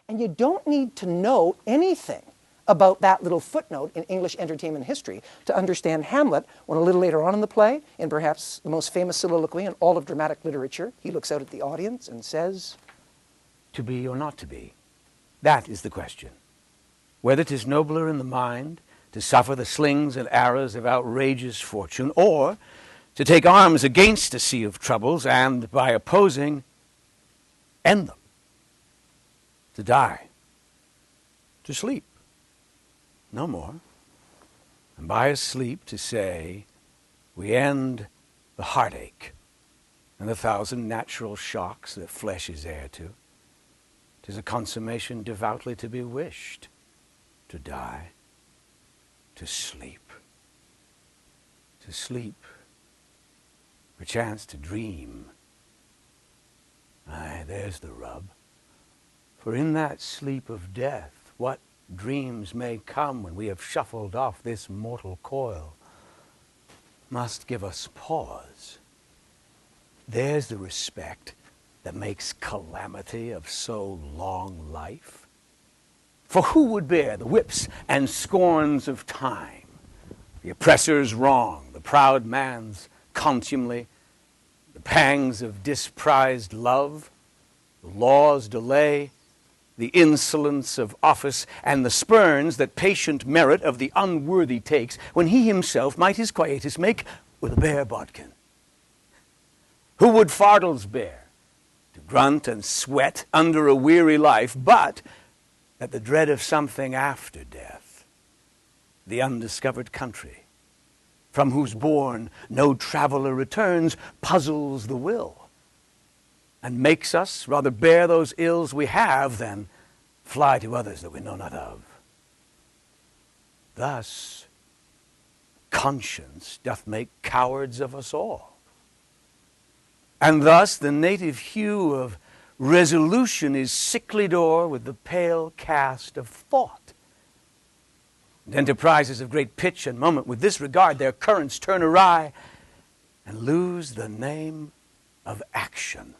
And you don't need to know anything about that little footnote in English entertainment history to understand Hamlet when a little later on in the play, in perhaps the most famous soliloquy in all of dramatic literature, he looks out at the audience and says, "To be or not to be? That is the question. Whether 'tis nobler in the mind to suffer the slings and arrows of outrageous fortune, or to take arms against a sea of troubles and, by opposing, end them. To die. To sleep. No more. And by a sleep to say, we end the heartache and the thousand natural shocks that flesh is heir to. 'Tis a consummation devoutly to be wished. To die. To sleep. To sleep. Perchance to dream. Aye, there's the rub. For in that sleep of death, what dreams may come when we have shuffled off this mortal coil must give us pause. There's the respect that makes calamity of so long life. For who would bear the whips and scorns of time, the oppressor's wrong, the proud man's contumely, the pangs of disprized love, the law's delay, the insolence of office, and the spurns that patient merit of the unworthy takes, when he himself might his quietus make with a bare bodkin? Who would fardels bear, to grunt and sweat under a weary life, but that the dread of something after death, the undiscovered country, from whose bourne no traveler returns, puzzles the will, and makes us rather bear those ills we have than fly to others that we know not of. Thus, conscience doth make cowards of us all. And thus the native hue of resolution is sicklied o'er with the pale cast of thought. And enterprises of great pitch and moment with this regard their currents turn awry and lose the name of action.